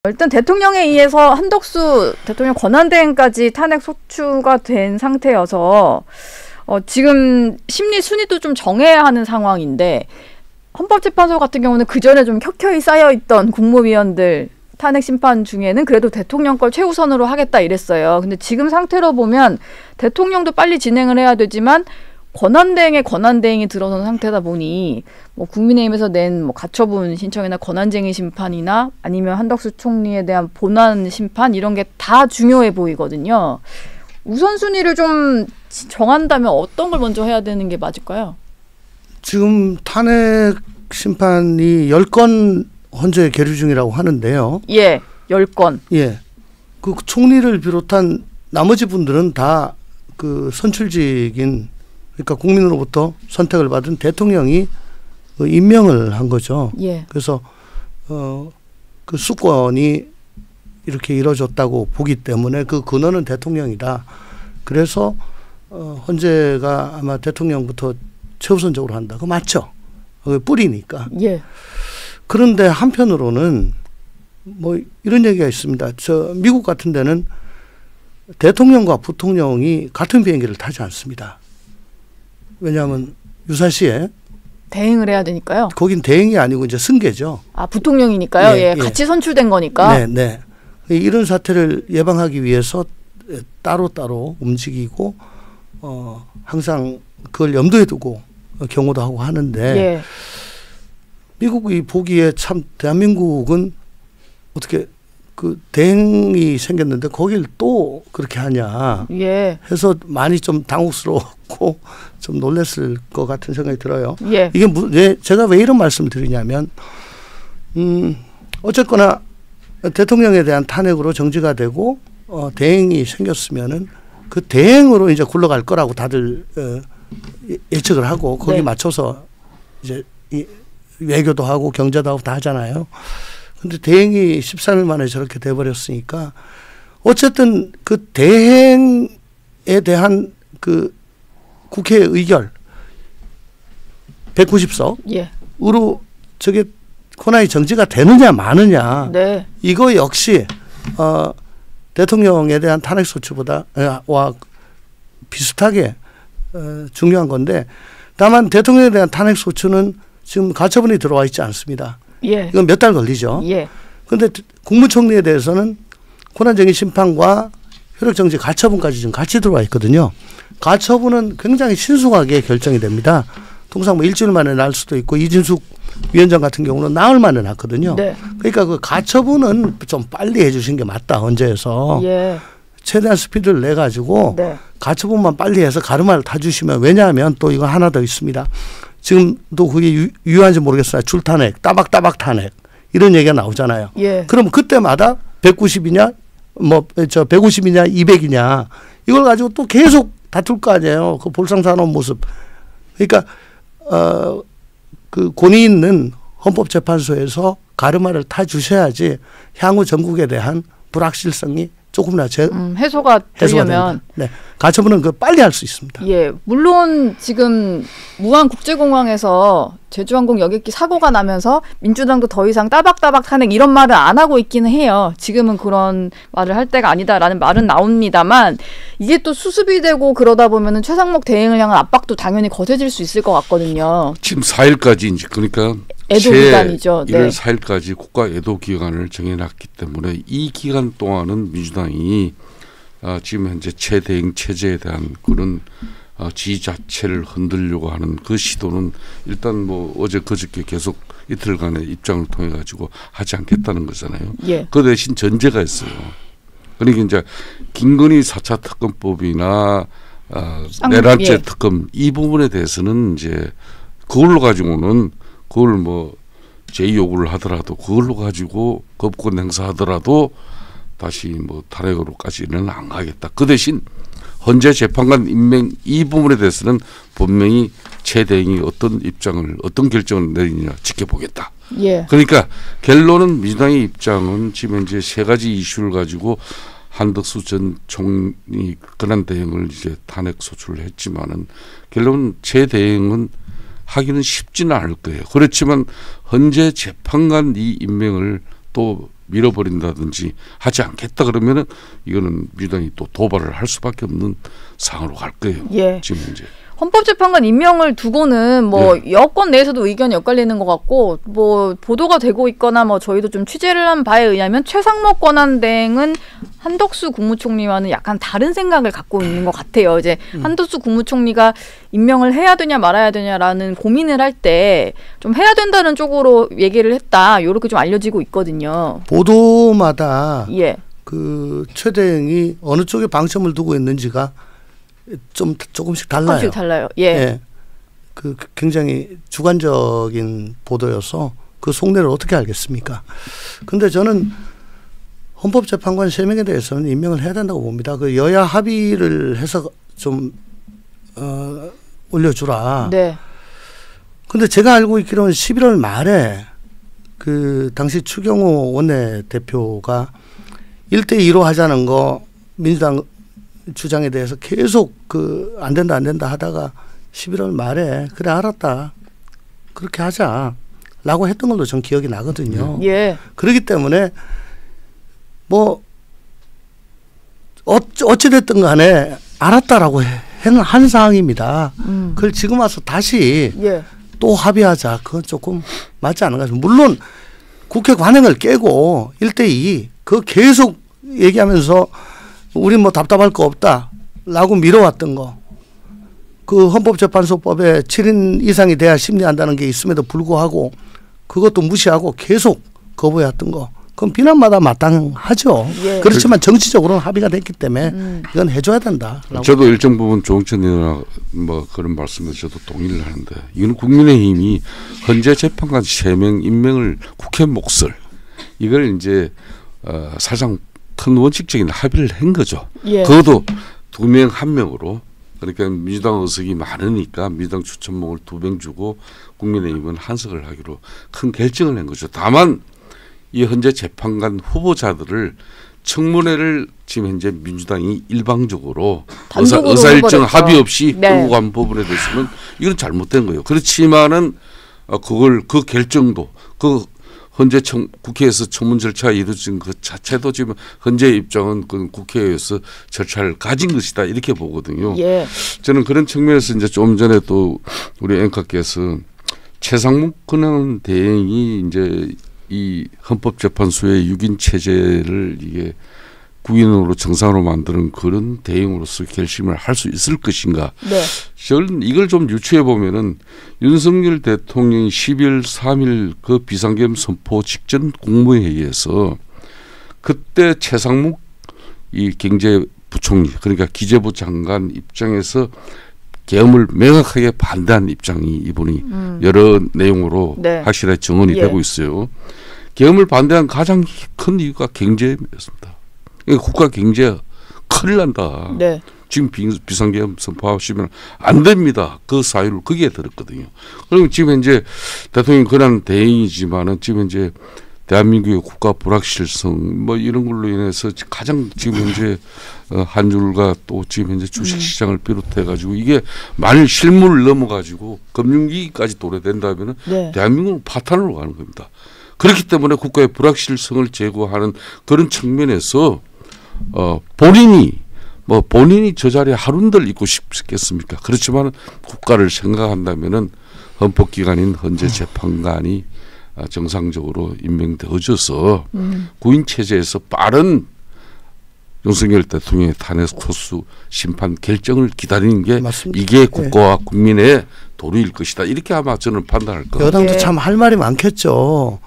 일단 대통령에 의해서 한덕수 대통령 권한대행까지 탄핵 소추가 된 상태여서 지금 심리 순위도 좀 정해야 하는 상황인데 헌법재판소 같은 경우는 그전에 좀 켜켜이 쌓여있던 국무위원들 탄핵 심판 중에는 그래도 대통령 걸 최우선으로 하겠다 이랬어요. 근데 지금 상태로 보면 대통령도 빨리 진행을 해야 되지만 권한대행에 권한대행이 들어선 상태다 보니 뭐 국민의힘에서 낸 뭐 가처분 신청이나 권한쟁의 심판이나 아니면 한덕수 총리에 대한 본안 심판 이런 게 다 중요해 보이거든요. 우선순위를 좀 정한다면 어떤 걸 먼저 해야 되는 게 맞을까요? 지금 탄핵 심판이 10건 현재 계류 중이라고 하는데요. 예, 10건. 예. 그 총리를 비롯한 나머지 분들은 다 그 선출직인 그러니까 국민으로부터 선택을 받은 대통령이 임명을 한 거죠. 예. 그래서 그 수권이 이렇게 이루어졌다고 보기 때문에 그 근원은 대통령이다. 그래서 헌재가 아마 대통령부터 최우선적으로 한다. 그거 맞죠? 그게 뿌리니까. 예. 그런데 한편으로는 뭐 이런 얘기가 있습니다. 미국 같은 데는 대통령과 부통령이 같은 비행기를 타지 않습니다. 왜냐하면 유사시에 대행을 해야 되니까요. 거긴 대행이 아니고 이제 승계죠. 아, 부통령이니까요. 예, 같이 선출된 거니까. 네, 네. 이런 사태를 예방하기 위해서 따로따로 움직이고 항상 그걸 염두에 두고 경호도 하고 하는데 예. 미국이 보기에 참 대한민국은 어떻게 그 대행이 생겼는데 거길 또 그렇게 하냐 예. 해서 많이 좀 당혹스럽고 좀 놀랐을 것 같은 생각이 들어요. 예. 이게 제가 왜 이런 말씀을 드리냐면 어쨌거나 대통령에 대한 탄핵으로 정지가 되고 대행이 생겼으면은 그 대행으로 이제 굴러갈 거라고 다들 예측을 하고 거기 네. 맞춰서 이제 외교도 하고 경제도 하고 다 하잖아요. 근데 대행이 13일 만에 저렇게 돼버렸으니까 어쨌든 그 대행에 대한 그 국회 의결 190석으로 예. 저게 권한이 정지가 되느냐 마느냐 네. 이거 역시 대통령에 대한 탄핵 소추보다 와 비슷하게 중요한 건데 다만 대통령에 대한 탄핵 소추는 지금 가처분이 들어와 있지 않습니다. 예. 이건 몇 달 걸리죠. 예. 그런데 국무총리에 대해서는 권한쟁의 심판과 효력정지 가처분까지 지금 같이 들어와 있거든요. 가처분은 굉장히 신속하게 결정이 됩니다. 통상 뭐 일주일 만에 날 수도 있고 이진숙 위원장 같은 경우는 나흘 만에 났거든요. 네. 그러니까 그 가처분은 좀 빨리 해주신 게 맞다. 헌재에서 예. 최대한 스피드를 내 가지고 네. 가처분만 빨리 해서 가르마를 타주시면 왜냐하면 또 이거 하나 더 있습니다. 지금도 그게 유효한지 모르겠어요. 줄탄핵, 따박따박 탄핵 이런 얘기가 나오잖아요. 예. 그럼 그때마다 190이냐 뭐 150이냐 200이냐 이걸 가지고 또 계속 다툴 거 아니에요. 그 볼상사나운 모습. 그러니까 그 권위 있는 헌법재판소에서 가르마를 타주셔야지 향후 전국에 대한 불확실성이 조금이나마 해소가 되려면 네. 가처분은 그 빨리 할 수 있습니다. 예, 물론 지금 무안국제공항에서 제주항공 여객기 사고가 나면서 민주당도 더 이상 따박따박 탄핵 이런 말을 안 하고 있기는 해요. 지금은 그런 말을 할 때가 아니다라는 말은 나옵니다만 이게 또 수습이 되고 그러다 보면은 최상목 대행을 향한 압박도 당연히 거세질 수 있을 것 같거든요. 지금 4일까지 이제 그러니까 애도 기간이죠. 1월 4일까지 국가 애도 기간을 정해놨기 때문에 이 기간 동안은 민주당이 지금 현재 최대행 체제에 대한 그런 지지 자체를 흔들려고 하는 그 시도는 일단 뭐 어제 그저께 계속 이틀간의 입장을 통해 가지고 하지 않겠다는 거잖아요. 예. 그 대신 전제가 있어요. 그러니까 이제 김건희 4차 특검법이나 내란죄 예. 특검 이 부분에 대해서는 이제 그걸로 가지고는 그걸 뭐 제2요구를 하더라도 그걸로 가지고 거부권 행사하더라도 다시 뭐 탄핵으로까지는 안 가겠다. 그 대신 헌재 재판관 임명 이 부분에 대해서는 분명히 최대행이 어떤 입장을 어떤 결정을 내리느냐 지켜보겠다. 예. 그러니까 결론은 민주당의 입장은 지금 현재 세 가지 이슈를 가지고 한덕수 전 총리 권한대행을 이제 탄핵 소추를 했지만은 결론은 최대행은 하기는 쉽지는 않을 거예요. 그렇지만 헌재 재판관 이 임명을 또 밀어버린다든지 하지 않겠다 그러면은 이거는 민주당이 또 도발을 할 수밖에 없는 상황으로 갈 거예요. 예. 지금 이제. 헌법재판관 임명을 두고는 뭐 여권 내에서도 의견이 엇갈리는 것 같고 뭐 보도가 되고 있거나 뭐 저희도 좀 취재를 한 바에 의하면 최상목 권한대행은 한덕수 국무총리와는 약간 다른 생각을 갖고 있는 것 같아요. 이제 한덕수 국무총리가 임명을 해야 되냐 말아야 되냐라는 고민을 할 때 좀 해야 된다는 쪽으로 얘기를 했다. 이렇게 좀 알려지고 있거든요. 보도마다 예. 그 최 대행이 어느 쪽에 방점을 두고 있는지가 조금씩 달라요. 조금씩 달라요. 예. 예. 그 굉장히 주관적인 보도여서 그 속내를 어떻게 알겠습니까? 근데 저는 헌법재판관 3명에 대해서는 임명을 해야 된다고 봅니다. 그 여야 합의를 해서 좀 올려주라. 네. 근데 제가 알고 있기로는 11월 말에 그 당시 추경호 원내대표가 1대2로 하자는 거 민주당 주장에 대해서 계속 그 안 된다 하다가 11월 말에 그래 알았다 그렇게 하자라고 했던 걸로 전 기억이 나거든요. 예. 그렇기 때문에 뭐 어찌 됐든 간에 알았다라고 한 사항입니다. 그걸 지금 와서 다시 예. 또 합의하자 그건 조금 맞지 않은 것 같습니다. 물론 국회 관행을 깨고 1대2 그거 계속 얘기하면서 우린 뭐 답답할 거 없다라고 미뤄왔던 거. 그 헌법재판소법에 7인 이상이 돼야 심리한다는 게 있음에도 불구하고 그것도 무시하고 계속 거부해왔던 거. 그건 비난마다 마땅하죠. 예. 그렇지만 정치적으로는 합의가 됐기 때문에 이건 해줘야 된다. 저도 일정 부분 조홍천 의원 뭐 그런 말씀에 저도 동의를 하는데 이건 국민의힘이 헌재 재판관 3명 임명을 국회 몫을 이걸 이제 사실상 큰 원칙적인 합의를 한 거죠. 예. 그것도 2명 1명으로 그러니까 민주당 의석이 많으니까 민주당 추천목을 2명 주고 국민의힘은 한석을 하기로 큰 결정을 한 거죠. 다만 이 현재 재판관 후보자들을 청문회를 지금 현재 민주당이 일방적으로 의사일정 합의 없이 끌고 간 부분에 대해서는 이건 잘못된 거예요. 그렇지만은 그 결정도 그 현재 국회에서 청문 절차가 이루어진 그 자체도 지금 현재 입장은 그 국회에서 절차를 가진 것이다 이렇게 보거든요. 예. 저는 그런 측면에서 이제 좀 전에 또 우리 앵커께서 최상목 권한 대행이 이제 이 헌법재판소의 6인 체제를 이게 국인으로 정상으로 만드는 그런 대응으로서 결심을 할 수 있을 것인가. 네. 저는 이걸 좀 유추해 보면은 윤석열 대통령이 12월 3일 그 비상계엄 선포 직전 국무회의에서 그때 최상목 이 경제부총리 그러니까 기재부 장관 입장에서 계엄을 명확하게 반대한 입장이 이분이 여러 내용으로 네. 확실하게 정언이 예. 되고 있어요. 계엄을 반대한 가장 큰 이유가 경제였습니다. 국가 경제가 큰일 난다. 네. 지금 비상계엄 선포하시면 안 됩니다. 그 사유를 거기에 들었거든요. 그리고 지금 현재 대통령 권한 대행이지만은 지금 현재 대한민국의 국가 불확실성 뭐 이런 걸로 인해서 가장 지금 현재 한줄과 또 지금 현재 주식시장을 비롯해 가지고 이게 만일 실무를 넘어가지고 금융위기까지 도래된다면은 네. 대한민국은 파탄으로 가는 겁니다. 그렇기 때문에 국가의 불확실성을 제고하는 그런 측면에서 본인이 저 자리에 하루들 있고 싶겠습니까? 그렇지만 국가를 생각한다면은 헌법기관인 헌재 재판관이 정상적으로 임명되어져서 구인 체제에서 빠른 윤석열 대통령의 탄핵 소수 심판 결정을 기다리는 게 맞습니다. 이게 국가와 국민의 도리일 것이다. 이렇게 아마 저는 판단할 겁니다. 여당도 참 할 말이 많겠죠.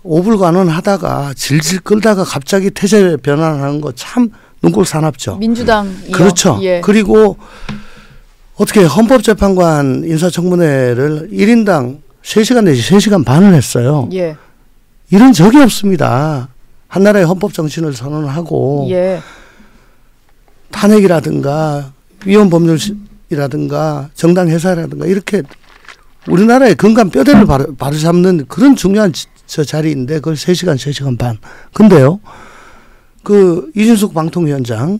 오불간원하다가 질질 끌다가 갑자기 태세 변환하는 거 참 눈꼴 사납죠. 민주당이요. 그렇죠. 예. 그리고 어떻게 헌법재판관 인사청문회를 1인당 3시간 내지 3시간 반을 했어요. 예. 이런 적이 없습니다. 한나라의 헌법 정신을 선언하고 예. 탄핵이라든가 위헌법률이라든가 정당 해산이라든가 이렇게 우리나라의 근간 뼈대를 바로잡는 그런 중요한 저 자리인데 그걸 3시간, 3시간 반. 근데요. 그 이준석 방통위원장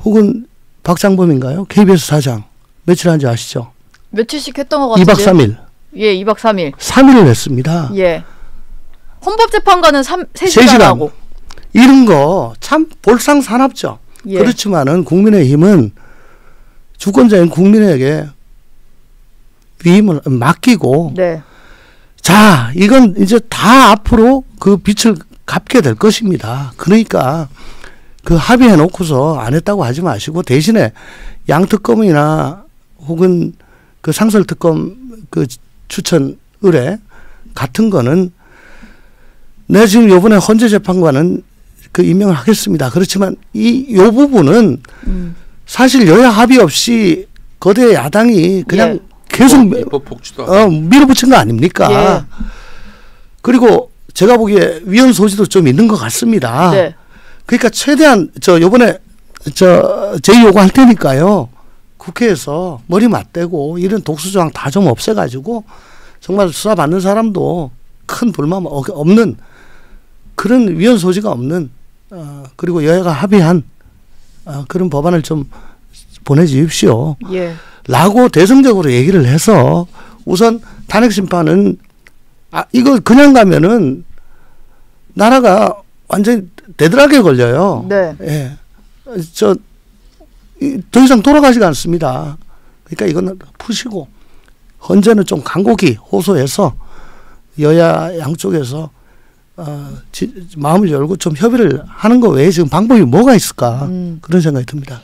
혹은 박장범인가요? KBS 사장 며칠 한지 아시죠? 며칠씩 했던 것 같은데. 2박 3일. 예, 2박 3일. 3일을 했습니다. 예. 헌법재판관은 3시간 3시간. 하고. 이런 거 참 볼상사납죠. 예. 그렇지만은 국민의힘은 주권자인 국민에게 위임을 맡기고 네. 자, 이건 이제 다 앞으로 그 빛을 갚게 될 것입니다. 그러니까 그 합의해 놓고서 안 했다고 하지 마시고 대신에 양특검이나 혹은 그 상설특검 그 추천 의뢰 같은 거는 내가 지금 요번에 헌재재판관은 그 임명을 하겠습니다. 그렇지만 요 부분은 사실 여야 합의 없이 거대 야당이 그냥 예. 계속 입법 폭주도 밀어붙인 거 아닙니까? 예. 그리고 제가 보기에 위헌 소지도 좀 있는 것 같습니다. 네. 그러니까 최대한 요번에 제2요구 할 테니까요. 국회에서 머리 맞대고 이런 독수조항 다 좀 없애가지고 정말 수사받는 사람도 큰 불만 없는 그런 위헌 소지가 없는 그리고 여야가 합의한 그런 법안을 좀 보내주십시오. 예. 라고 대승적으로 얘기를 해서 우선 탄핵 심판은 이거 그냥 가면은 나라가 완전히 대들하게 걸려요. 네. 예. 더 이상 돌아가지가 않습니다. 그러니까 이거는 푸시고 헌재는 좀 간곡히 호소해서 여야 양쪽에서 마음을 열고 좀 협의를 하는 거 외에 지금 방법이 뭐가 있을까 그런 생각이 듭니다.